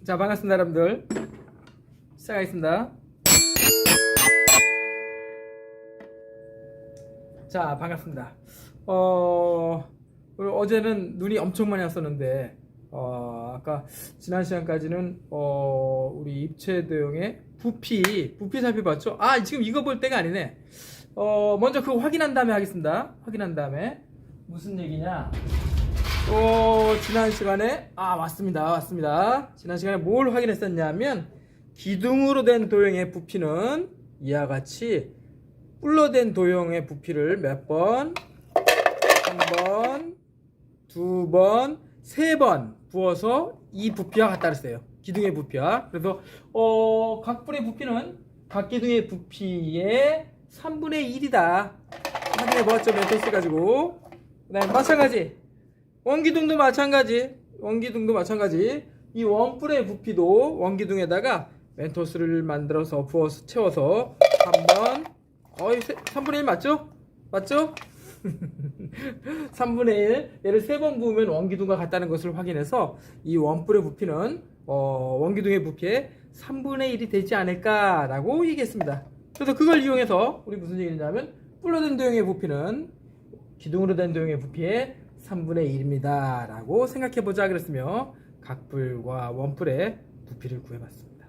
자, 반갑습니다, 여러분들. 시작하겠습니다. 자, 반갑습니다. 어제는 눈이 엄청 많이 왔었는데, 아까 지난 시간까지는 우리 입체도형의 부피 살펴봤죠? 아, 지금 이거 볼 때가 아니네. 먼저 그거 확인한 다음에 하겠습니다. 확인한 다음에 무슨 얘기냐? 지난 시간에 맞습니다. 지난 시간에 뭘 확인했었냐면, 기둥으로 된 도형의 부피는 이와 같이 뿔로 된 도형의 부피를 몇 번? 한 번, 두 번, 세 번 부어서 이 부피와 같다 그랬어요. 기둥의 부피와. 그래서 각 뿔의 부피는 각 기둥의 부피의 3분의 1이다. 확인해 보았죠? 멘토스 가지고. 그 다음에 마찬가지. 원기둥도 마찬가지. 이 원뿔의 부피도 원기둥에다가 멘토스를 만들어서 부어서 채워서 한번 거의 3분의 1 맞죠? 3분의 1 얘를 3번 부으면 원기둥과 같다는 것을 확인해서 이 원뿔의 부피는 원기둥의 부피의 3분의 1이 되지 않을까라고 얘기했습니다. 그래서 그걸 이용해서 우리 무슨 얘기를 했냐면, 뿔로 된 도형의 부피는 기둥으로 된 도형의 부피의 3분의 1입니다 라고 생각해보자 그랬으며, 각 뿔과 원뿔의 부피를 구해봤습니다.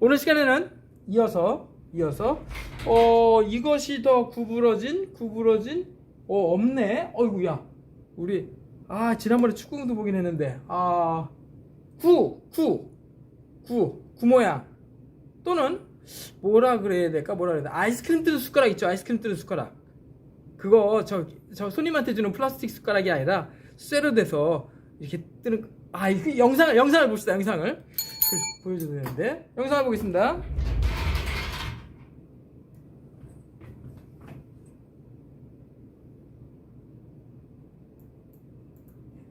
오늘 시간에는 이어서 이것이 더 구부러진 없네. 어이구야, 우리 지난번에 축구공도 보긴 했는데 구 모양, 또는 뭐라 그래야 될까? 아이스크림 뜨는 숟가락 있죠? 아이스크림 뜨는 숟가락. 그거 저 손님한테 주는 플라스틱 숟가락이 아니라 쇠로 돼서 이렇게 뜨는. 이 영상을 봅시다. 영상을 보여줘야 되는데, 영상을 보겠습니다.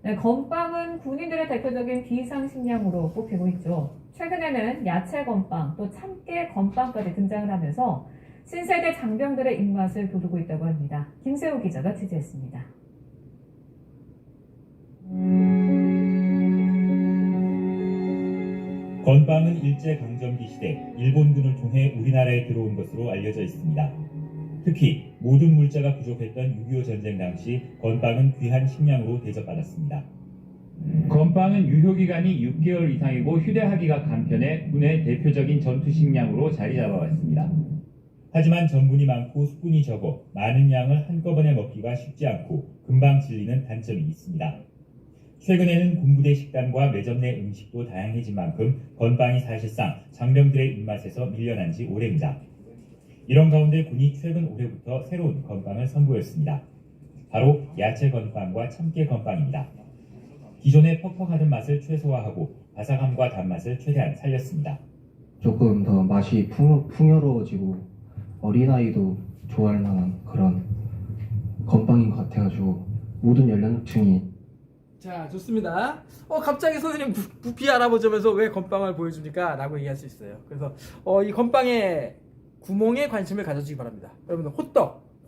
네, 건빵은 군인들의 대표적인 비상식량으로 꼽히고 있죠. 최근에는 야채 건빵, 또 참깨 건빵까지 등장을 하면서 신세대 장병들의 입맛을 돋우고 있다고 합니다. 김세호 기자가 취재했습니다. 건빵은 일제강점기 시대 일본군을 통해 우리나라에 들어온 것으로 알려져 있습니다. 특히 모든 물자가 부족했던 6.25 전쟁 당시 건빵은 귀한 식량으로 대접받았습니다. 건빵은 유효기간이 6개월 이상이고 휴대하기가 간편해 군의 대표적인 전투 식량으로 자리 잡아왔습니다. 하지만 전분이 많고 수분이 적어 많은 양을 한꺼번에 먹기가 쉽지 않고 금방 질리는 단점이 있습니다. 최근에는 군부대 식단과 매점 내 음식도 다양해진 만큼 건빵이 사실상 장병들의 입맛에서 밀려난 지 오래입니다. 이런 가운데 군이 최근 올해부터 새로운 건빵을 선보였습니다. 바로 야채 건빵과 참깨 건빵입니다. 기존의 퍽퍽하던 맛을 최소화하고 바삭함과 단맛을 최대한 살렸습니다. 조금 더 맛이 풍요로워지고 어린아이도 좋아할 만한 그런 건빵인 것 같아가지고 모든 연령층이. 자, 좋습니다. 갑자기 선생님 부피 알아보자면서 왜 건빵을 보여줍니까? 라고 얘기할 수 있어요. 그래서 이 건빵의 구멍에 관심을 가져주시기 바랍니다. 여러분들,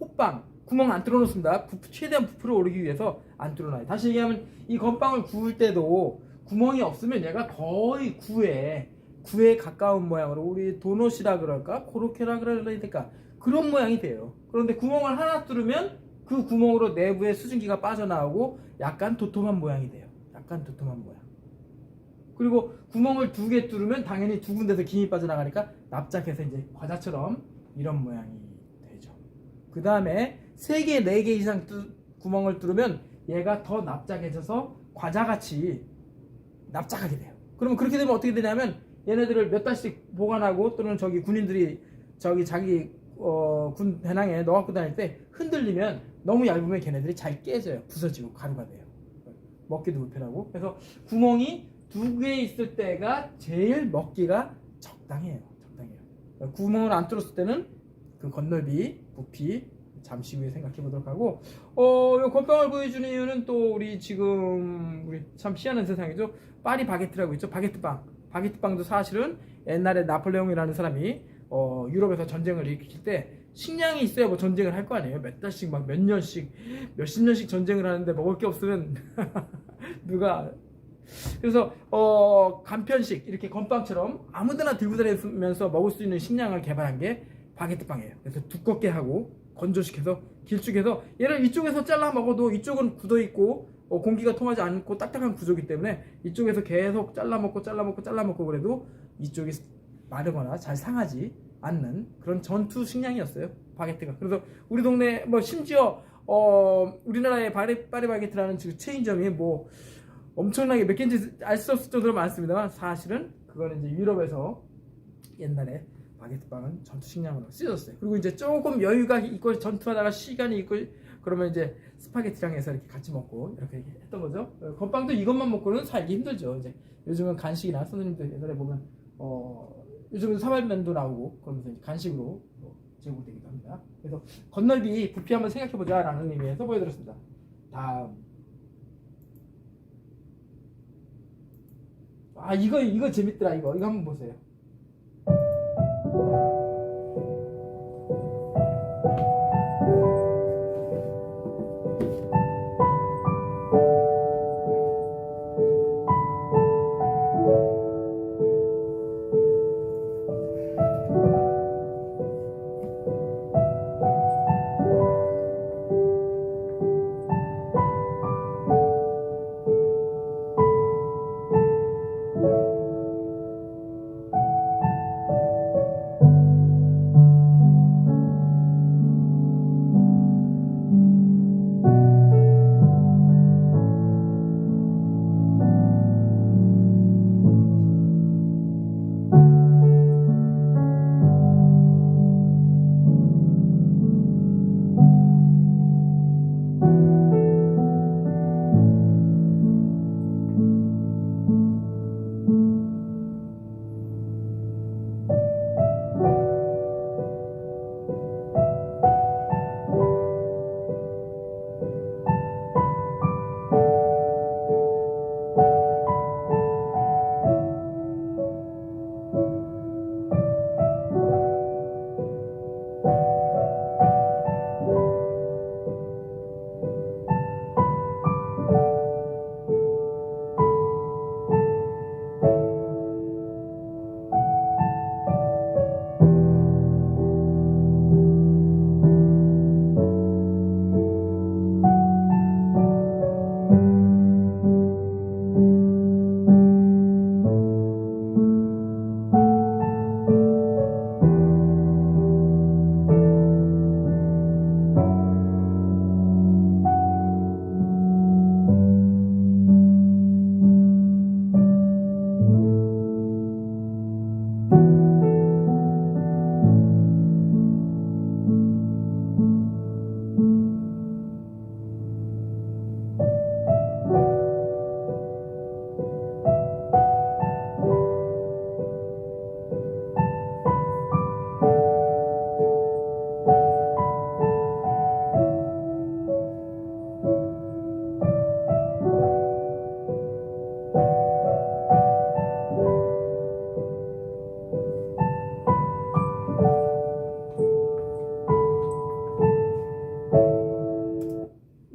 호빵 구멍 안 뚫어 놓습니다. 최대한 부피를 오르기 위해서 안 뚫어 놔요. 다시 얘기하면, 이 건빵을 구울 때도 구멍이 없으면 얘가 거의 구에 가까운 모양으로, 우리 도넛이라 그럴까? 코로케라 그래야 될까? 그런 모양이 돼요. 그런데 구멍을 하나 뚫으면 그 구멍으로 내부의 수증기가 빠져나오고 약간 도톰한 모양이 돼요. 그리고 구멍을 2개 뚫으면 당연히 2군데서 김이 빠져나가니까 납작해서 이제 과자처럼 이런 모양이 되죠. 그 다음에 3개, 4개 이상 구멍을 뚫으면 얘가 더 납작해져서 과자같이 납작하게 돼요. 그러면 그렇게 되면 어떻게 되냐면, 얘네들을 몇 달씩 보관하고, 또는 군인들이 자기 군 배낭에 넣어갖고 다닐 때 흔들리면 너무 얇으면 걔네들이 잘 깨져요. 부서지고 가루가 돼요. 먹기도 불편하고. 그래서 구멍이 2개 있을 때가 제일 먹기가 적당해요. 구멍을 안 뚫었을 때는 그 건널비, 부피 잠시 후에 생각해 보도록 하고, 이 건빵을 보여주는 이유는 또 우리 참 희한한 세상이죠. 파리 바게트라고 있죠. 바게트빵도 사실은 옛날에 나폴레옹이라는 사람이 유럽에서 전쟁을 일으킬 때 식량이 있어야 뭐 전쟁을 할 거 아니에요. 몇 달씩 몇 년씩 몇십 년씩 전쟁을 하는데 먹을 게 없으면 누가 그래서 간편식 이렇게 건빵처럼 아무데나 들고 다니면서 먹을 수 있는 식량을 개발한 게 바게트빵이에요. 그래서 두껍게 하고 건조시켜서 길쭉해서 얘를 이쪽에서 잘라 먹어도 이쪽은 굳어 있고 공기가 통하지 않고 딱딱한 구조이기 때문에 이쪽에서 계속 잘라 먹고 그래도 이쪽이 마르거나 잘 상하지 않는 그런 전투 식량이었어요, 바게트가. 그래서 우리 동네 뭐 심지어 우리나라의 파리바게트라는 체인점이 뭐 엄청나게 몇 개인지 알 수 없을 정도로 많습니다만 사실은 그거는 이제 유럽에서 옛날에 바게트빵은 전투 식량으로 쓰여졌어요. 그리고 이제 조금 여유가 있고 전투하다가 시간이 있고 그러면 이제 스파게티랑 해서 이렇게 같이 먹고 이렇게 했던 거죠. 건빵도 이것만 먹고는 살기 힘들죠. 이제 요즘은 간식이나 선생님들 예전에 보면 요즘은 사발면도 나오고 그러면서 이제 간식으로 제공되기도 합니다. 그래서 건널비 부피 한번 생각해보자 라는 의미에서 보여드렸습니다. 다음. 이거 재밌더라. 이거 한번 보세요.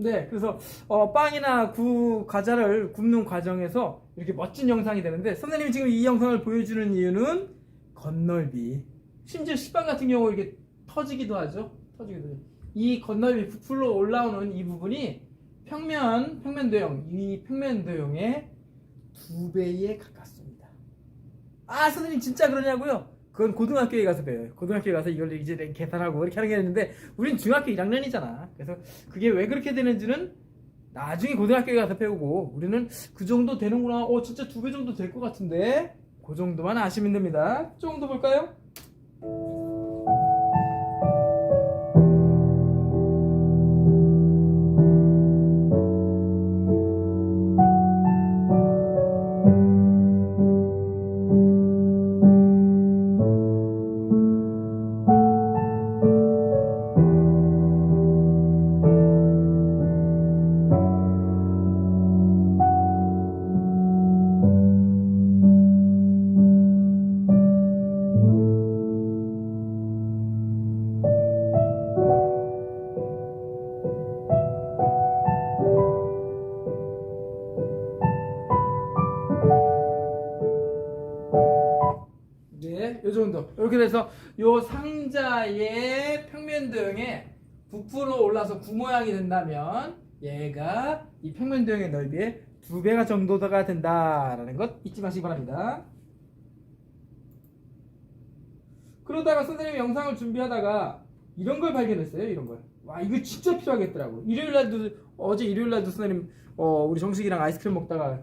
네, 그래서 빵이나 과자를 굽는 과정에서 이렇게 멋진 영상이 되는데 선생님이 지금 이 영상을 보여주는 이유는 건널비, 심지어 식빵 같은 경우 이게 터지기도 하죠. 이 건널비 부풀러 올라오는 이 부분이 평면도형, 이 평면도형의 2배에 가깝습니다. 선생님 진짜 그러냐고요? 그건 고등학교에 가서 배워요. 고등학교에 가서 이걸 이제 계산하고 이렇게 하는 게 있는데 우린 중학교 1학년이잖아. 그래서 그게 왜 그렇게 되는지는 나중에 고등학교에 가서 배우고 우리는 그 정도 되는구나. 진짜 2배 정도 될 것 같은데 그 정도만 아시면 됩니다. 그 정도 볼까요? 네, 요 정도. 이렇게 돼서 요 상자의 평면 도형에 부풀어 올라서 구 모양이 된다면 얘가 이 평면 도형의 넓이의 2배가 정도가 된다라는 것 잊지 마시기 바랍니다. 그러다가 선생님이 영상을 준비하다가 이런 걸 발견했어요. 이런 걸. 와, 이거 진짜 필요하겠더라고. 어제 일요일날도 선생님 우리 정식이랑 아이스크림 먹다가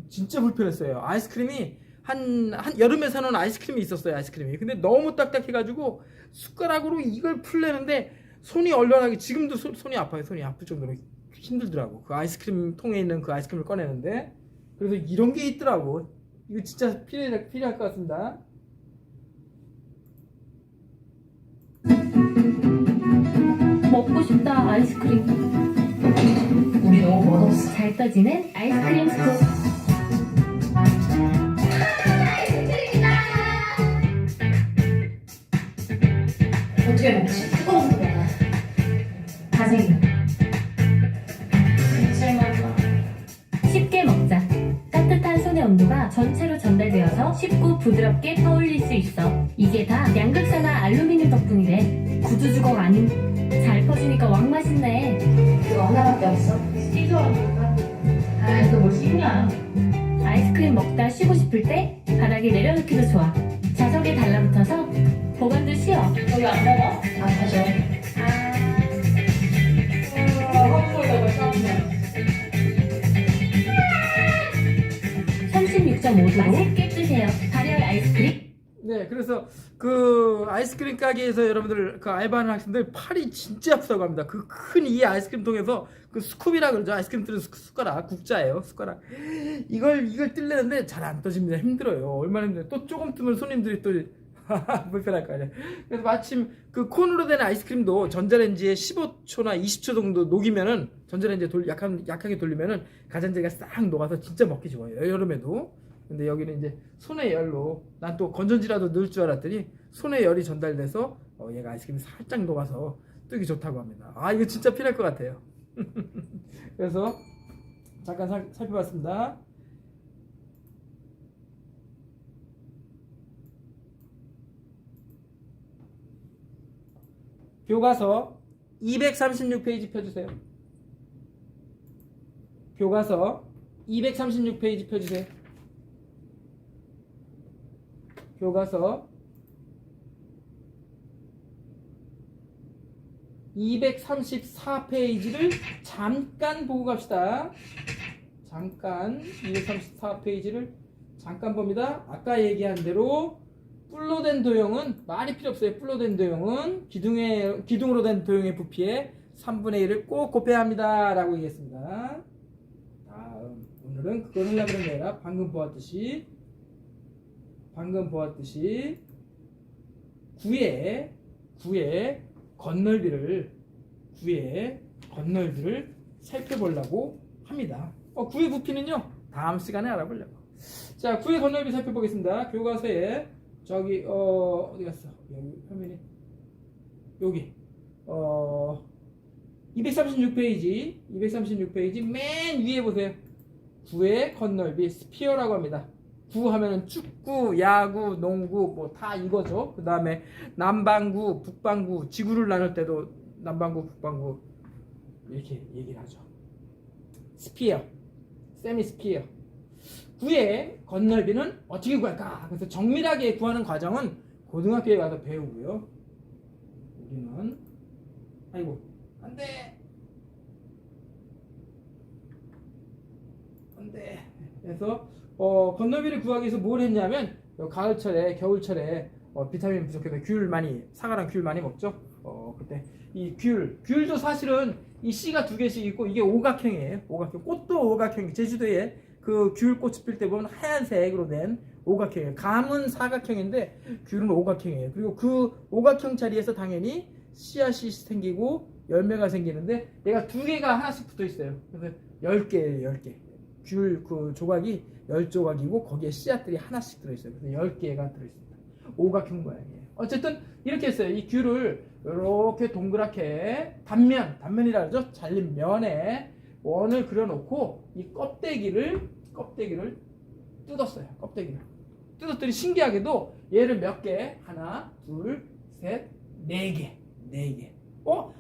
진짜 불편했어요. 아이스크림이 한 여름에 사놓은 아이스크림이 있었어요. 아이스크림이. 근데 너무 딱딱해가지고 숟가락으로 이걸 풀려는데 손이 얼얼하게 지금도 손이 아파요. 손이 아플 정도로 힘들더라고. 그 아이스크림 통에 있는 그 아이스크림을 꺼내는데. 그래서 이런 게 있더라고. 이거 진짜 필요할 것 같습니다. 먹고 싶다 아이스크림. 우리 너무 멋없어. 잘 떠지는 아이스크림 스콘. 어떻게 먹지? 뜨거운 거야. 가생이. 쉽게 먹자. 따뜻한 손의 온도가 전체로 전달되어서 쉽고 부드럽게 퍼올릴 수 있어. 이게 다 양극사나 알루미늄 덕분이래. 구두 주걱 아닌 잘 퍼주니까 왕 맛있네. 그거 하나밖에 없어? 씻어하니까. 아, 또 뭘 씻냐. 아이스크림 먹다 쉬고 싶을 때 바닥에 내려놓기도 좋아. 자석에 달라붙어서 보관도 쉬워. 여기 안 먹어? 아, 가져. 36.5도로 맛있게 드세요. 발열 아이스크림. 네, 그래서 그 아이스크림 가게에서 여러분들 그 알바하는 학생들 팔이 진짜 아프다고 합니다. 그 큰 이 아이스크림 통에서 그 스쿱이라 그러죠. 아이스크림 뜨는 숟가락, 국자예요, 숟가락. 이걸 뜰려는데 잘 안 떠집니다. 힘들어요. 얼마나 힘들어요. 또 조금 뜨면 손님들이 또 불편할 거 아니에요. 그래서 마침 그 콘으로 된 아이스크림도 전자레인지에 15초나 20초 정도 녹이면은 전자레인지에 약하게 돌리면은 가전제가 싹 녹아서 진짜 먹기 좋아요. 여름에도. 근데 여기는 이제 손의 열로 난 또 건전지라도 넣을 줄 알았더니 손의 열이 전달돼서 얘가 아이스크림이 살짝 녹아서 뜨기 좋다고 합니다. 아, 이거 진짜 필요할 것 같아요. 그래서 잠깐 살펴봤습니다. 교과서 236페이지 펴주세요. 교과서 236페이지 펴주세요. 교과서 234페이지를 잠깐 보고 갑시다. 잠깐 234페이지를 잠깐 봅니다. 아까 얘기한 대로 뿔로 된 도형은 말이 필요 없어요. 뿔로 된 도형은 기둥으로 된 도형의 부피의 3분의 1을 꼭 곱해야 합니다 라고 얘기했습니다. 다음 오늘은 그걸 하려고 그런 게 아니라 방금 보았듯이 구의 건널비를 살펴보려고 합니다. 구의 부피는요 다음 시간에 알아보려고. 자, 구의 건널비 살펴보겠습니다. 교과서에 저기 어디 갔어? 여기 화면이 여기 236페이지 맨 위에 보세요. 구의 건널비 스피어라고 합니다. 구 하면은 축구, 야구, 농구 뭐 다 이거죠. 그 다음에 남반구, 북반구, 지구를 나눌 때도 남반구, 북반구 이렇게 얘기를 하죠. 스피어, 세미스피어. 구의 건널비는 어떻게 구할까? 그래서 정밀하게 구하는 과정은 고등학교에 가서 배우고요. 우리는 아이고 안돼. 그래서 건널비를 구하기 위해서 뭘 했냐면 가을철에 겨울철에 비타민 부족해서 사과랑 귤 많이 먹죠. 그때 이 귤도 사실은 이 씨가 2개씩 있고 이게 오각형이에요. 오각형. 꽃도 오각형. 제주도에 그 귤 꽃이 필 때 보면 하얀색으로 된 오각형이에요. 감은 사각형인데 귤은 오각형이에요. 그리고 그 오각형 자리에서 당연히 씨앗이 생기고 열매가 생기는데 얘가 2개가 하나씩 붙어 있어요. 그래서 10개예요. 10개. 귤 그 조각이 10조각이고 거기에 씨앗들이 하나씩 들어있어요. 그래서 10개가 들어있습니다. 오각형 모양이에요. 어쨌든 이렇게 했어요. 이 귤을 이렇게 동그랗게 단면이라 그러죠. 잘린 면에 원을 그려놓고 이 껍데기를 뜯었어요. 껍데기를 뜯었더니 신기하게도 얘를 몇 개? 하나, 둘, 셋, 네 개. 네 개.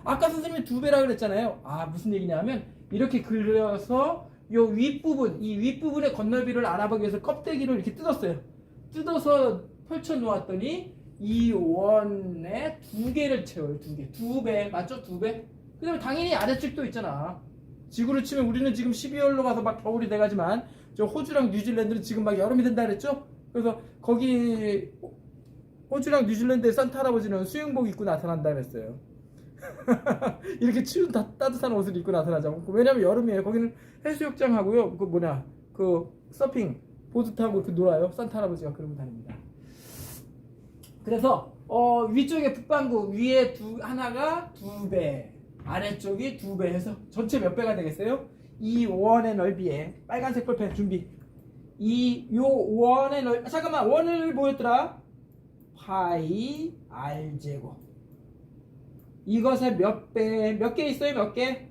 아까 선생님이 2배라 그랬잖아요. 무슨 얘기냐면 이렇게 그려서 요 윗부분, 이 윗부분의 건널비를 알아보기 위해서 껍데기를 이렇게 뜯었어요. 뜯어서 펼쳐 놓았더니 이 원에 2개를 채워요. 2개. 2배. 맞죠? 2배. 그 다음에 당연히 아래쪽도 있잖아. 지구로 치면 우리는 지금 12월로 가서 막 겨울이 돼가지만 저 호주랑 뉴질랜드는 지금 막 여름이 된다 그랬죠? 그래서 거기 호주랑 뉴질랜드의 산타 할아버지는 수영복 입고 나타난다 그랬어요. 이렇게 추운 따뜻한 옷을 입고 나타나자고. 왜냐면 여름이에요. 거기는 해수욕장 하고요. 그 서핑 보드 타고 이렇게 놀아요. 산타 할아버지가 그러고 다닙니다. 그래서 위쪽에 북반구 위에 하나가 2배, 아래쪽이 2배 해서 전체 몇 배가 되겠어요? 이 원의 넓이에 빨간색 볼펜 준비. 요 원의 넓이, 잠깐만, 원을 뭐였더라? 파이 r 제곱. 이것의 몇 개 있어요? 몇 개?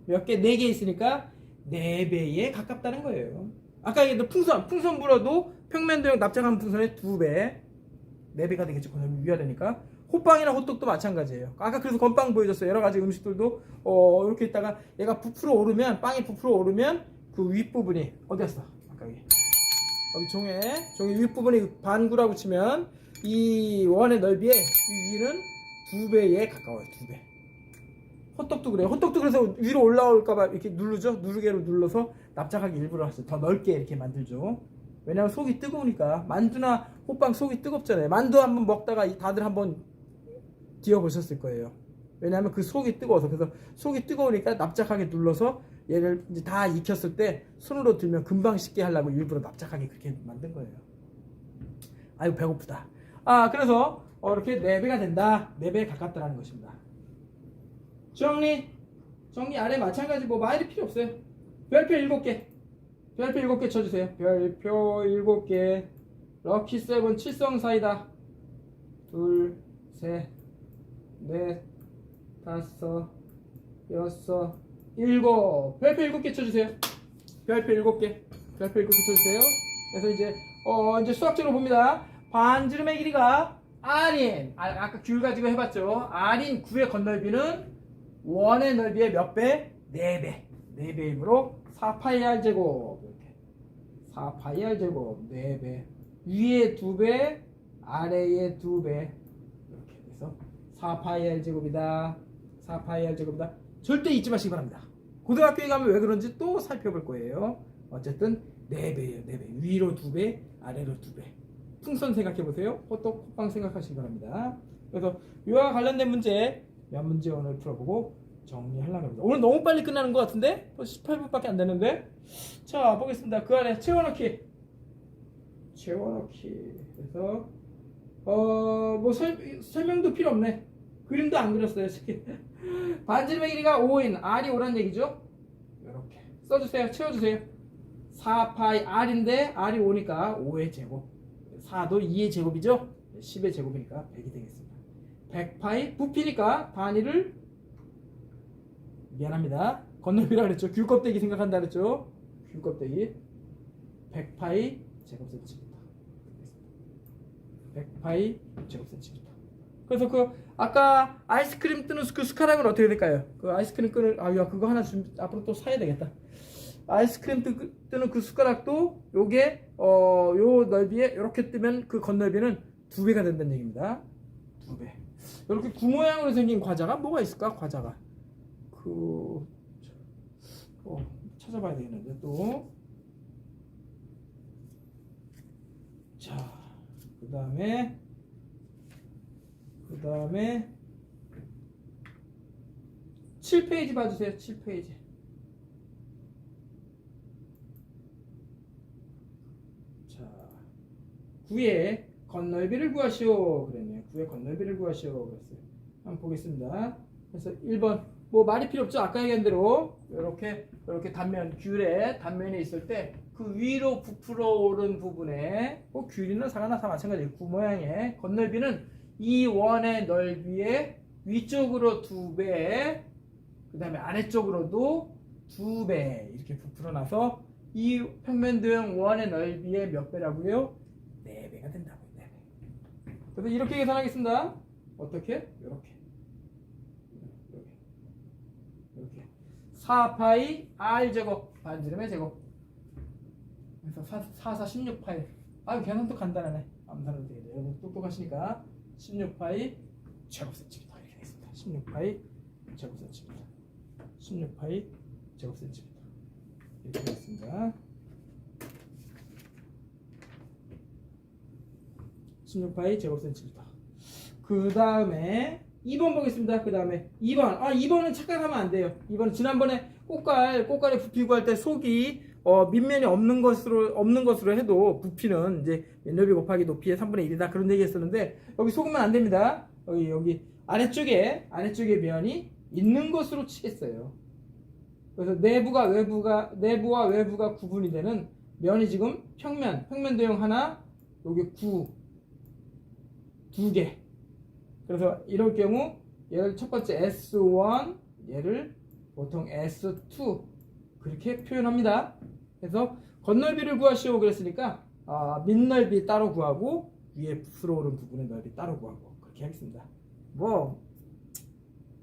4개 있으니까 4배에 가깝다는 거예요. 아까 얘기했던 풍선 불어도 평면도형 납작한 풍선의 2배, 4배가 되겠죠. 그럼 위아래니까. 호빵이나 호떡도 마찬가지예요. 아까 그래서 건빵 보여줬어요. 여러 가지 음식들도 이렇게 있다가 얘가 부풀어 오르면, 빵이 부풀어 오르면 그 윗부분이 어디였어? 아까 여기 종이 윗부분이 반구라고 치면 이 원의 넓이에 이 위는 2배에 가까워요. 2배. 호떡도 그래요. 호떡도 그래서 위로 올라올까봐 이렇게 누르죠. 누르개로 눌러서 납작하게 일부러 하죠. 더 넓게 이렇게 만들죠. 왜냐면 속이 뜨거우니까. 만두나 호빵 속이 뜨겁잖아요. 만두 한번 먹다가 다들 한번 뒤어보셨을 거예요. 왜냐하면 그 속이 뜨거워서. 그래서 속이 뜨거우니까 납작하게 눌러서 얘를 이제 다 익혔을 때 손으로 들면 금방 식게 하려고 일부러 납작하게 그렇게 만든 거예요. 아이고 배고프다. 그래서 이렇게 4배가 된다. 4배에 가깝다라는 것입니다. 정리 아래 마찬가지 뭐 말이 필요 없어요. 별표 7개. 별표 7개 쳐주세요. 별표 7개. 럭키 7 칠성사이다. 2, 3, 4, 5, 6, 7. 별표 7개 쳐주세요. 별표 7개. 별표 7개 쳐주세요. 그래서 이제 수학적으로 봅니다. 반지름의 길이가 R인, 아까 귤 가지고 해봤죠. R인 9의 건널비는 원의 넓이의 몇 배? 4배. 4배이므로 4파이 R 제곱. 이렇게. 4파이 R 제곱. 4배. 위에 2배, 아래에 2배. 이렇게 돼서 4파이 R 제곱이다. 4파이 R 제곱이다. 절대 잊지 마시기 바랍니다. 고등학교에 가면 왜 그런지 또 살펴볼 거예요. 어쨌든 4배예요. 4배. 위로 2배, 아래로 2배. 풍선 생각해보세요. 호빵 생각하시기 바랍니다. 그래서 이와 관련된 문제 몇 문제 오늘 풀어보고 정리하려고 합니다. 오늘 너무 빨리 끝나는 것 같은데? 벌써 18분밖에 안 됐는데? 자, 보겠습니다. 그 안에 채워넣기. 그래서 뭐 설명도 필요 없네. 그림도 안 그렸어요. 반지름의 길이가 5인 R이 5란 얘기죠. 이렇게 써주세요. 채워주세요. 4파이 R인데 R이 5니까 5의 제곱. 4도 2의 제곱이죠. 10의 제곱이니까 100이 되겠습니다. 100파이 부피니까 단위를 미안합니다. 건널비라 그랬죠. 귤 껍데기 생각한다 그랬죠. 귤 껍데기 100파이 제곱센티미터. 100파이 제곱센티미터. 그래서 그 아까 아이스크림 뜨는 그 숟가락은 어떻게 될까요? 그 아이스크림 끈을 그거 하나 앞으로 또 사야 되겠다. 아이스크림 뜨는 그 숟가락도 요게 요 넓이에 이렇게 뜨면 그 건널비는 2배가 된다는 얘기입니다. 2배. 이렇게 구 모양으로 생긴 과자가 뭐가 있을까? 과자가 찾아봐야 되겠는데 또. 자, 그 다음에 7페이지 봐주세요. 7페이지. 자, 9의 건널비를 구하시오 그랬네요. 9의 건널비를 구하시오 그랬어요. 한번 보겠습니다. 그래서 1번 뭐 말이 필요 없죠. 아까 얘기한 대로 이렇게 단면, 귤의 단면이 있을 때 그 위로 부풀어 오른 부분에 뭐 귤이나 사과나 다 마찬가지예요. 구 모양의 건널비는 이 원의 넓이의 위쪽으로 2배, 그 다음에 아래쪽으로도 2배 이렇게 부풀어 나서 이 평면도형 원의 넓이의 몇 배라고요? 4배가 된다고요. 4배. 그래서 이렇게 계산하겠습니다. 어떻게? 이렇게 4파이 r 제곱 반지름의 제곱. 그래서 4 16파이. 아, 계산도 간단하네. 암산으로 되겠네. 여러분 똑똑하시니까 16파이 제곱센티미터 이렇게 되겠습니다. 16파이 제곱센티미터. 16파이 제곱센티미터 이렇게 되겠습니다. 16파이 제곱센티미터. 그 다음에 2번 보겠습니다. 그 다음에 2번. 2번은 착각하면 안 돼요. 2번은 지난번에 꽃갈에 부피 구할 때 속이 밑면이 없는 것으로 해도 부피는 이제 넓이 곱하기 높이의 3분의 1이다. 그런 얘기 했었는데, 여기 속으면 안 됩니다. 여기 아래쪽에 면이 있는 것으로 치겠어요. 그래서 내부와 외부가 구분이 되는 면이 지금 평면 도형 하나, 여기 9, 2개. 그래서 이럴 경우 얘를 첫 번째 S1, 얘를 보통 S2 그렇게 표현합니다. 그래서 겉넓이를 구하시오 그랬으니까 밑넓이 따로 구하고 위에 붓으로 오른 부분의 넓이 따로 구하고 그렇게 하겠습니다. 뭐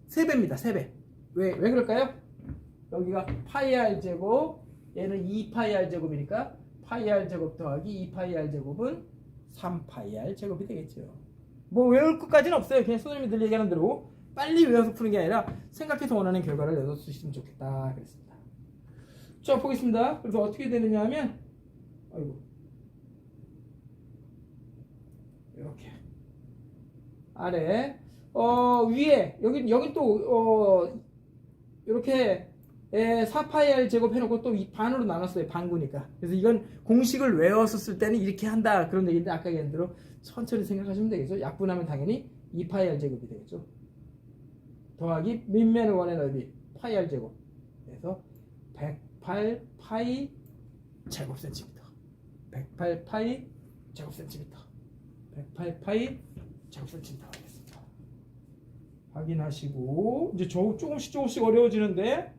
3배입니다. 3배. 왜 그럴까요? 여기가 파이 r 제곱, 얘는 2파이 r 제곱이니까 파이 r 제곱 더하기 2파이 r 제곱은 3파이 r 제곱이 되겠죠. 뭐 외울 것까지는 없어요. 그냥 선생님이 늘 얘기하는 대로 빨리 외워서 푸는 게 아니라 생각해서 원하는 결과를 내서 쓰시면 좋겠다 그랬습니다. 자, 보겠습니다. 그래서 어떻게 되느냐 하면 이렇게 아래 위에 여기 또 이렇게 4파이 r 제곱 해놓고 또 반으로 나눴어요. 반구니까. 그래서 이건 공식을 외웠었을 때는 이렇게 한다 그런 얘기인데, 아까 얘기한 대로 천천히 생각하시면 되겠죠. 약분하면 당연히 2파이 r 제곱이 되겠죠. 더하기 밑면의 원의 넓이 파이 r 제곱. 그래서 108파이 제곱센티미터. 108파이 제곱센티미터. 108파이 제곱센티미터 하겠습니다. 확인하시고 이제 조금씩 어려워지는데,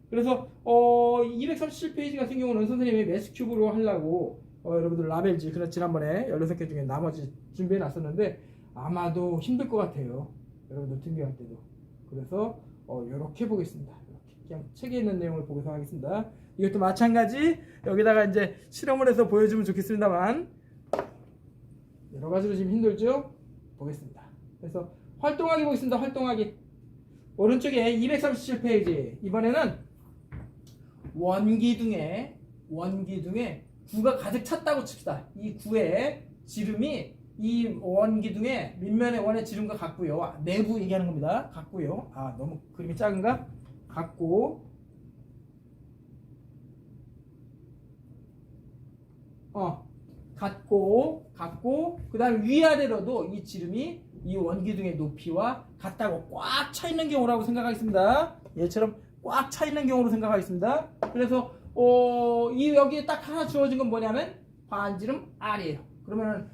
그래서 237페이지 같은 경우는 선생님이 매스큐브로 하려고 여러분들 라벨지 그냥 지난번에 16개 중에 나머지 준비해 놨었는데 아마도 힘들 것 같아요. 여러분들 등교할 때도. 그래서 이렇게 보겠습니다. 이렇게 그냥 책에 있는 내용을 보고서 하겠습니다. 이것도 마찬가지 여기다가 이제 실험을 해서 보여주면 좋겠습니다만 여러 가지로 지금 힘들죠? 보겠습니다. 그래서 활동하기 보겠습니다. 활동하기. 오른쪽에 237페이지. 이번에는 원기둥에 구가 가득 찼다고 칩시다. 이 구의 지름이 이 원기둥의 밑면의 원의 지름과 같고요. 내부 얘기하는 겁니다. 같고요. 너무 그림이 작은가? 같고 그 다음에 위아래로도 이 지름이 이 원기둥의 높이와 같다고 꽉 차 있는 경우라고 생각하겠습니다. 얘처럼 꽉 차 있는 경우로 생각하겠습니다. 그래서 여기에 딱 하나 주어진 건 뭐냐면 반지름 R이에요. 그러면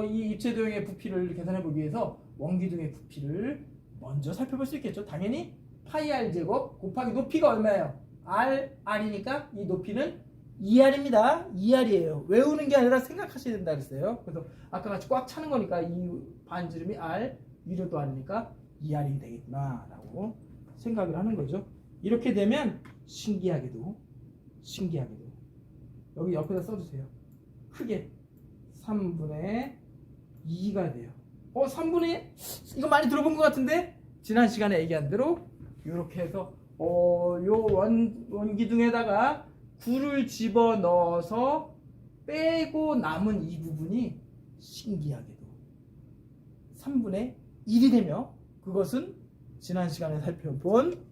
이 입체 도형의 부피를 계산해 보기 위해서 원기둥의 부피를 먼저 살펴볼 수 있겠죠. 당연히 파이 r 제곱 곱하기 높이가 얼마예요? R이니까 이 높이는 2R입니다. 2R이에요. 외우는 게 아니라 생각하셔야 된다 그랬어요. 그래서 아까 같이 꽉 차는 거니까 이 반지름이 R, 위로도 R이니까 2R이 되겠구나 라고 생각을 하는 거죠. 이렇게 되면 신기하게도 여기 옆에다 써주세요. 크게 3분의 2가 돼요. 3분의 이거 많이 들어본 것 같은데 지난 시간에 얘기한 대로 이렇게 해서 요 원기둥에다가 9를 집어넣어서 빼고 남은 이 부분이 신기하게도 3분의 1이 되며 그것은 지난 시간에 살펴본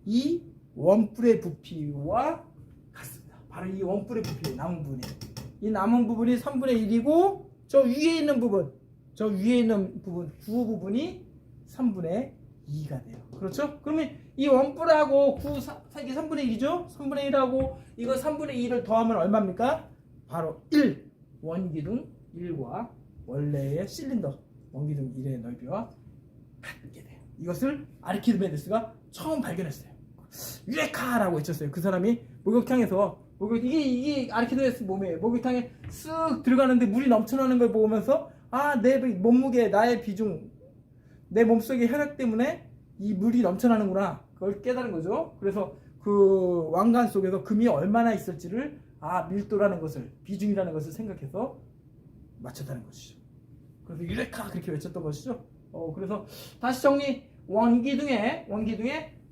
이 원뿔의 부피와 같습니다. 바로 이 원뿔의 부피 남은 부분이 이 남은 부분이 3분의 1이고 저 위에 있는 부분 9 부분이 3분의 2가 돼요. 그렇죠? 그러면 이 원뿔하고 9 이게 3분의 1이죠? 3분의 1하고 이거 3분의 2를 더하면 얼마입니까? 바로 1 원기둥 1과 원래의 실린더 원기둥 1의 넓이와 같게 돼요. 이것을 아르키메데스가 처음 발견했어요. 유레카라고 외쳤어요. 그 사람이 목욕탕에서 이게 아르키메데스 몸이에요. 목욕탕에 쓱 들어가는데 물이 넘쳐나는 걸 보면서 내 몸무게, 나의 비중, 내 몸속의 혈액 때문에 이 물이 넘쳐나는구나. 그걸 깨달은 거죠. 그래서 그 왕관 속에서 금이 얼마나 있을지를 밀도라는 것을, 비중이라는 것을 생각해서 맞췄다는 것이죠. 그래서 유레카 그렇게 외쳤던 것이죠. 그래서 다시 정리. 원기둥의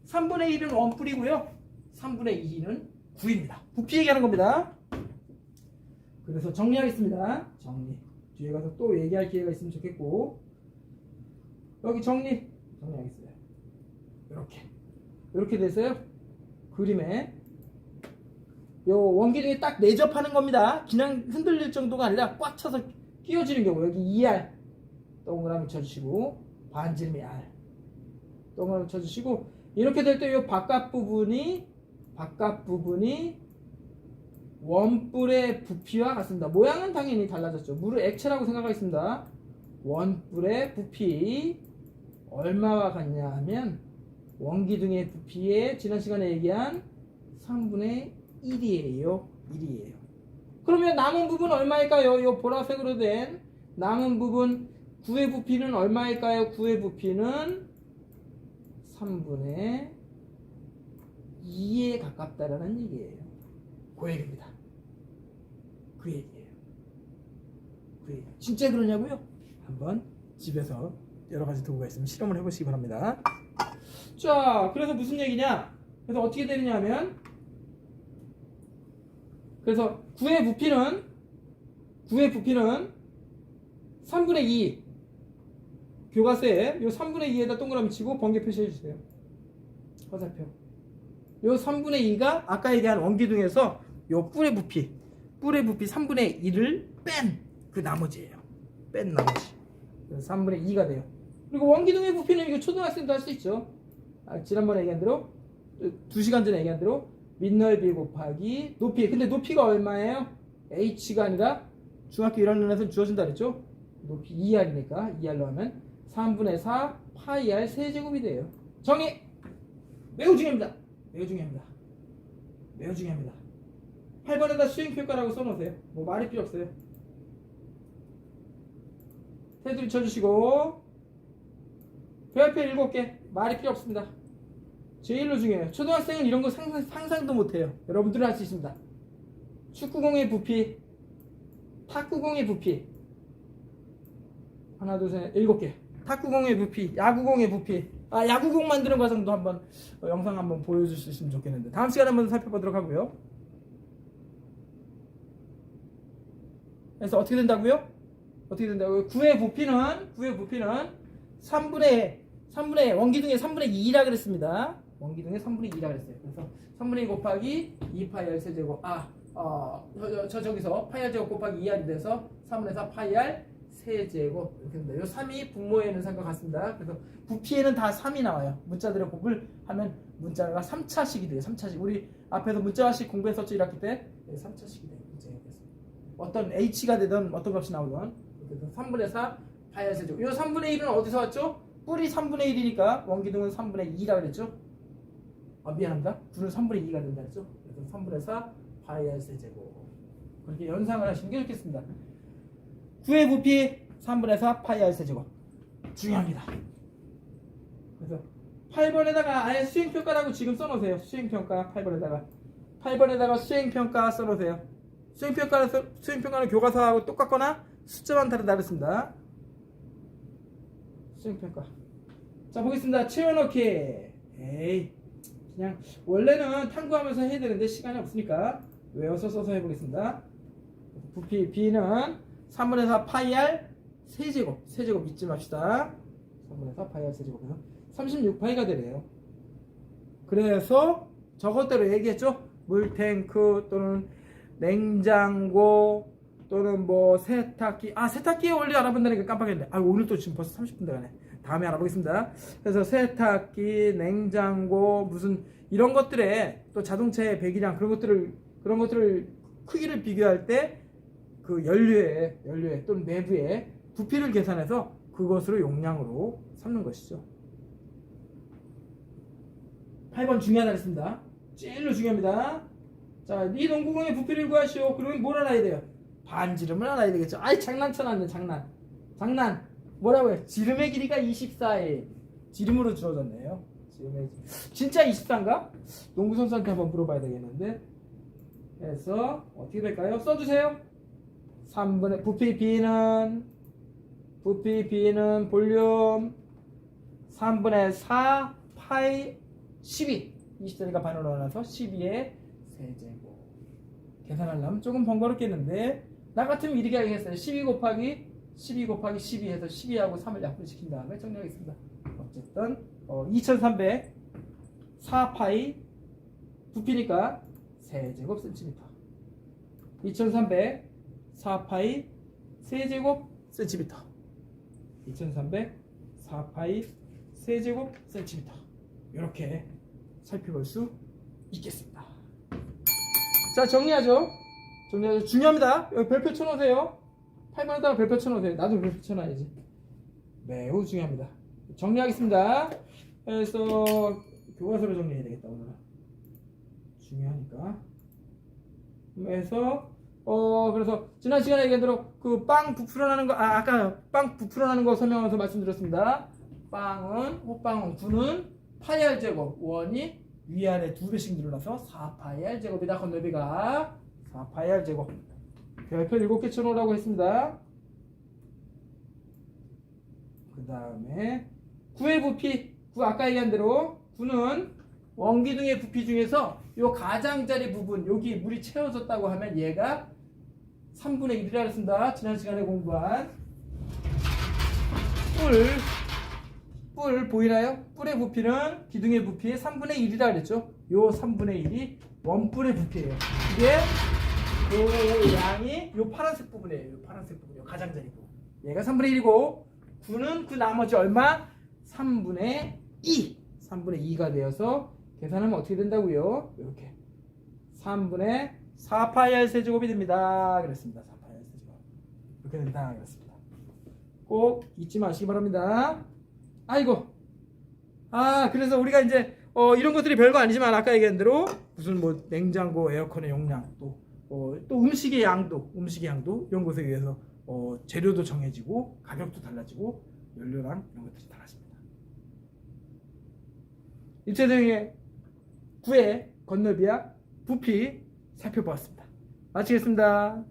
3분의 1은 원뿔이고요. 3분의 2는 9입니다. 부피 얘기하는 겁니다. 그래서 정리하겠습니다. 정리. 뒤에 가서 또 얘기할 기회가 있으면 좋겠고, 여기 정리하겠습니다. 이렇게 돼서요. 그림에 요 원기둥이 딱 내접하는 겁니다. 그냥 흔들릴 정도가 아니라 꽉 차서 끼워지는 경우, 여기 2R 동그라미 쳐주시고, 반지름이 R 동그라미 쳐주시고, 이렇게 될 때 요 바깥 부분이 원뿔의 부피와 같습니다. 모양은 당연히 달라졌죠. 물을 액체라고 생각하겠습니다. 원뿔의 부피 얼마와 같냐 하면 원기둥의 부피의 지난 시간에 얘기한 3분의 1이에요. 그러면 남은 부분 얼마일까요? 요 보라색으로 된 남은 부분 9의 부피는 얼마일까요? 9의 부피는 3분의 2에 가깝다라는 얘기예요. 그 얘기입니다. 그 얘기예요. 진짜 그러냐고요? 한번 집에서 여러 가지 도구가 있으면 실험을 해보시기 바랍니다. 자, 그래서 무슨 얘기냐? 그래서 어떻게 되느냐 하면, 그래서 9의 부피는 3분의 2 교과서에 요 3분의 2에다 동그라미 치고 번개 표시해 주세요. 화살표. 요 3분의 2가 아까 얘기한 원기둥에서 요 뿔의 부피 3분의 1을 뺀 그 나머지예요. 뺀 나머지. 그래서 3분의 2가 돼요. 그리고 원기둥의 부피는 이거 초등학생도 할 수 있죠. 지난번에 얘기한 대로, 2시간 전에 얘기한 대로 밑넓이 곱하기 높이. 근데 높이가 얼마예요? h가 아니라 중학교 1학년에서 주어진다 그랬죠? 높이 2r이니까 2r로 하면 3분의 4 파이 r 세제곱이 돼요. 정의! 매우 중요합니다. 8번에다 수행평가라고 써놓으세요. 뭐 말이 필요 없어요. 테두리 쳐주시고, 별표 7개. 말이 필요 없습니다. 제일로 중요해요. 초등학생은 이런 거 상상도 못해요. 여러분들은 할 수 있습니다. 축구공의 부피, 탁구공의 부피, 하나, 둘, 셋, 7개. 탁구공의 부피, 야구공의 부피. 야구공 만드는 과정도 한번 영상 한번 보여줄 수 있으면 좋겠는데, 다음 시간에 한번 살펴보도록 하고요. 그래서 어떻게 된다고요? 9의 부피는 3분의 원기둥의 3분의 2라 그랬습니다. 원기둥의 3분의 2라 그랬어요. 그래서 3분의 2 곱하기 2파이 r 세제곱. 저기서 파이 r 제곱 곱하기 2r이 돼서 3분의 4 파이 r 세제곱 이렇게 됩니다. 요 3이 분모에는 상과 같습니다. 그래서 부피에는 다 3이 나와요. 문자들의 곱을 하면 문자가 3차식이 돼요. 3차식. 우리 앞에서 문자식 공부했었죠, 1학기 때. 3차식이 돼요. 문자가 돼서. 어떤 h가 되든 어떤 값이 나오든. 그래서 3분의 4 파이 r 세제곱. 요 3분의 1은 어디서 왔죠? 뿔이 3분의 1이니까 원기둥은 3분의 2라 그랬죠? 미안합니다. 9는 3분의 2가 된다 했죠? 그래서 3분의 4 파이 r 세제곱. 그렇게 연상을 하시는 게 좋겠습니다. 9의 부피 3분의 4 파이 r 세제곱. 중요합니다. 그래서 8번에다가 아예 수행평가라고 지금 써놓으세요. 수행평가 8번에다가 수행평가 써놓으세요. 수행평가는 교과서하고 똑같거나 숫자만 다르습니다. 수행평가. 자, 보겠습니다. 채워넣기. 그냥 원래는 탐구하면서 해야 되는데 시간이 없으니까 외워서 써서 해보겠습니다. 부피 B는 3분의 4 파이 r 세제곱 잊지 맙시다. 3분의 4 파이 r 세제곱. 그래서 36파이가 되래요. 그래서 저것대로 얘기했죠. 물탱크 또는 냉장고 또는 뭐 세탁기. 세탁기에 원리 알아본다니까 깜빡했는데. 오늘 또 지금 벌써 30분 돼가네. 다음에 알아보겠습니다. 그래서 세탁기, 냉장고, 무슨 이런 것들에 또 자동차의 배기량 그런 것들을 크기를 비교할 때 그 연료에 또는 내부의 부피를 계산해서 그것으로 용량으로 삼는 것이죠. 8번 중요하다 했습니다. 제일로 중요합니다. 자, 이 농구공의 부피를 구하시오. 그러면 뭘 알아야 돼요? 반지름을 알아야 되겠죠. 아이, 장난쳐놨네, 장난. 뭐라고요? 지름의 길이가 24에 지름으로 줄어졌네요. 지름의 진짜 24인가? 농구 선수한테 한번 물어봐야 되겠는데. 그래서 어떻게 될까요? 써주세요. 3분의 부피 B는 볼륨 3분의 4 파이 12. 20짜리가 반으로 나눠서 12의 세제곱. 계산하려면 조금 번거롭겠는데 나 같으면 이렇게 하겠어요. 12 곱하기 12 해서 12하고 3을 약분시킨 다음에 정리하겠습니다. 어쨌든 2300 4파이 부피니까 세제곱 센티미터. 2300 4파이 세제곱 센티미터. 2300 4파이 세제곱 센티미터. 이렇게 살펴볼 수 있겠습니다. 자, 정리하죠. 중요합니다. 여기 별표 쳐놓으세요. 8번에다가 별표 쳐놓으세요. 나도 별표 쳐놔야지. 매우 중요합니다. 정리하겠습니다. 그래서 교과서로 정리해야 되겠다, 오늘은. 중요하니까. 그래서 그래서 지난 시간에 얘기한 대로 그 빵 부풀어 나는 거, 아까 빵 부풀어 나는 거 설명하면서 말씀드렸습니다. 호빵은 9는 파이 r 제곱, 원이 위아래 2배씩 늘어나서 4파이 r 제곱이다. 건너비가 4파이 r 제곱. 별표 7개 쳐놓으라고 했습니다. 그 다음에 9의 부피, 9 아까 얘기한 대로 9는 원기둥의 부피 중에서 요 가장자리 부분, 여기 물이 채워졌다고 하면 얘가 3분의 1이라 했습니다. 지난 시간에 공부한 뿔 보이나요? 뿔의 부피는 기둥의 부피의 3분의 1이라 그랬죠. 요 3분의 1이 원뿔의 부피예요. 이게 요 양이 요 파란색 부분이에요. 요 파란색 부분, 요 가장자리고. 얘가 3분의 1이고 9는 그 나머지 얼마? 3분의 2. 3분의 2가 되어서 계산하면 어떻게 된다고요? 이렇게 3분의 4파이 r 세제곱이 됩니다. 그랬습니다. 4파이 r 세제곱. 이렇게 된다. 그랬습니다. 꼭 잊지 마시기 바랍니다. 아이고. 그래서 우리가 이제 이런 것들이 별거 아니지만 아까 얘기한 대로 무슨 뭐 냉장고, 에어컨의 용량, 또 음식의 양도 이런 것에 의해서 재료도 정해지고 가격도 달라지고 연료랑 이런 것들이 달라집니다. 일체적인 9의 건너비야 부피 살펴보았습니다. 마치겠습니다.